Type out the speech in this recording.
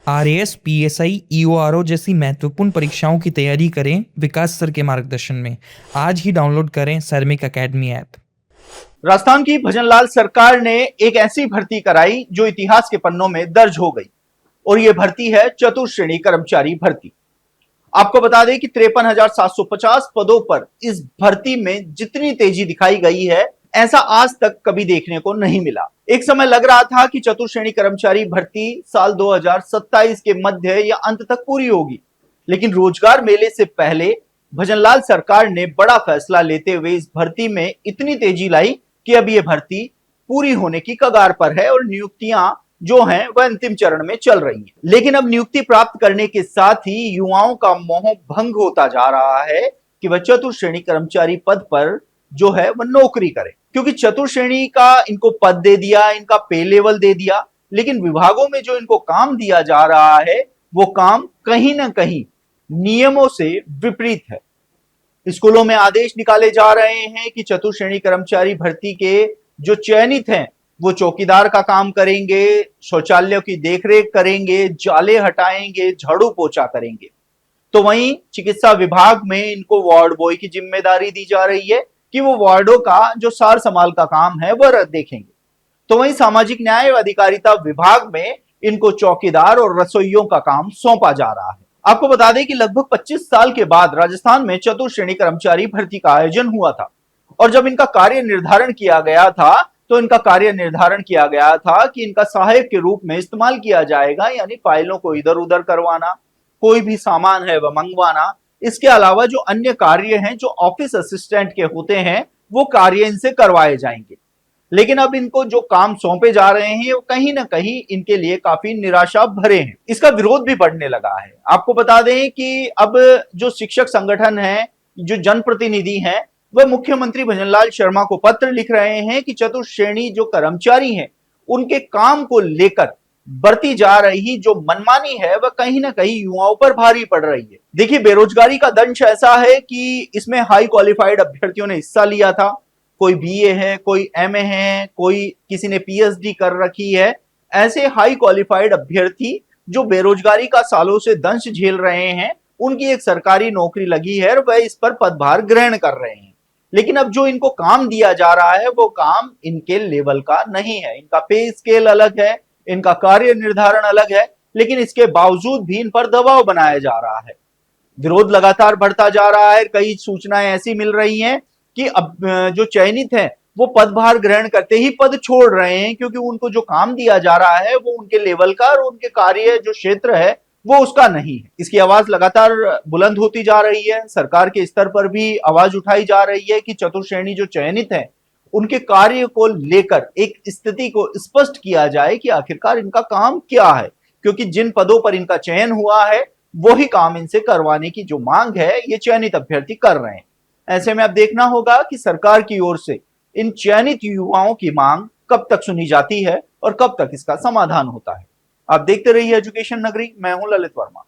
RAS, PSI, ईओआरओ जैसी महत्वपूर्ण परीक्षाओं की तैयारी करें विकास सर के मार्गदर्शन में। आज ही डाउनलोड करें सैनिक अकेडमी ऐप। राजस्थान की भजनलाल सरकार ने एक ऐसी भर्ती कराई जो इतिहास के पन्नों में दर्ज हो गई, और यह भर्ती है चतुर्श्रेणी कर्मचारी भर्ती। आपको बता दें कि 53,750 पदों पर इस भर्ती में जितनी तेजी दिखाई गई है, ऐसा आज तक कभी देखने को नहीं मिला। एक समय लग रहा था कि चतुर्श्रेणी कर्मचारी भर्ती साल 2027 के मध्य या अंत तक पूरी होगी, लेकिन रोजगार मेले से पहले भजनलाल सरकार ने बड़ा फैसला लेते हुए इस भर्ती में इतनी तेजी लाई कि अब यह भर्ती पूरी होने की कगार पर है और नियुक्तियां जो हैं वह अंतिम चरण में चल रही हैं। लेकिन अब नियुक्ति प्राप्त करने के साथ ही युवाओं का मोह भंग होता जा रहा है कि वह चतुर्श्रेणी कर्मचारी पद पर जो है वह नौकरी करें, क्योंकि चतुर्श्रेणी का इनको पद दे दिया, इनका पे लेवल दे दिया, लेकिन विभागों में जो इनको काम दिया जा रहा है वो काम कहीं ना कहीं नियमों से विपरीत है। स्कूलों में आदेश निकाले जा रहे हैं कि चतुर्श्रेणी कर्मचारी भर्ती के जो चयनित हैं वो चौकीदार का काम करेंगे, शौचालयों की देखरेख करेंगे, जाले हटाएंगे, झाड़ू पोछा करेंगे। तो वहीं चिकित्सा विभाग में इनको वार्ड बॉय की जिम्मेदारी दी जा रही है कि वो वार्डों का जो सार संभाल का काम है वह देखेंगे। तो वहीं सामाजिक न्याय व अधिकारिता विभाग में इनको चौकीदार और रसोइयों का काम सौंपा जा रहा है। आपको बता दें कि लगभग 25 साल के बाद राजस्थान में चतुर्श्रेणी कर्मचारी भर्ती का आयोजन हुआ था, और जब इनका कार्य निर्धारण किया गया था तो इनका कार्य निर्धारण किया गया था कि इनका सहायक के रूप में इस्तेमाल किया जाएगा, यानी फाइलों को इधर उधर करवाना, कोई भी सामान है वह मंगवाना। इसके अलावा जो अन्य कार्य हैं जो ऑफिस असिस्टेंट के होते हैं वो कार्य इनसे करवाए जाएंगे। लेकिन अब इनको जो काम सौंपे जा रहे हैं वो कहीं ना कहीं इनके लिए काफी निराशा भरे हैं। इसका विरोध भी बढ़ने लगा है। आपको बता दें कि अब जो शिक्षक संगठन है, जो जनप्रतिनिधि हैं, वह मुख्यमंत्री भजनलाल शर्मा को पत्र लिख रहे हैं कि चतुर्श्रेणी जो कर्मचारी हैं उनके काम को लेकर बरती जा रही जो मनमानी है वह कहीं ना कहीं युवाओं पर भारी पड़ रही है। देखिए, बेरोजगारी का दंश ऐसा है कि इसमें हाई क्वालिफाइड अभ्यर्थियों ने हिस्सा लिया था। कोई बीए है, कोई एमए है, कोई किसी ने पीएचडी कर रखी है। ऐसे हाई क्वालिफाइड अभ्यर्थी जो बेरोजगारी का सालों से दंश झेल रहे हैं, उनकी एक सरकारी नौकरी लगी है और वह इस पर पदभार ग्रहण कर रहे हैं। लेकिन अब जो इनको काम दिया जा रहा है वो काम इनके लेवल का नहीं है। इनका पे स्केल अलग है, इनका कार्य निर्धारण अलग है, लेकिन इसके बावजूद भी इन पर दबाव बनाया जा रहा है। विरोध लगातार बढ़ता जा रहा है। कई सूचनाएं ऐसी मिल रही हैं कि अब जो चयनित हैं वो पदभार ग्रहण करते ही पद छोड़ रहे हैं, क्योंकि उनको जो काम दिया जा रहा है वो उनके लेवल का और उनके कार्य जो क्षेत्र है वो उसका नहीं है। इसकी आवाज लगातार बुलंद होती जा रही है। सरकार के स्तर पर भी आवाज उठाई जा रही है कि चतुर्श्रेणी जो चयनित है उनके कार्य को लेकर एक स्थिति को स्पष्ट किया जाए कि आखिरकार इनका काम क्या है, क्योंकि जिन पदों पर इनका चयन हुआ है वही काम इनसे करवाने की जो मांग है ये चयनित अभ्यर्थी कर रहे हैं। ऐसे में अब देखना होगा कि सरकार की ओर से इन चयनित युवाओं की मांग कब तक सुनी जाती है और कब तक इसका समाधान होता है। आप देखते रहिए एजुकेशन नगरी। मैं हूं ललित वर्मा।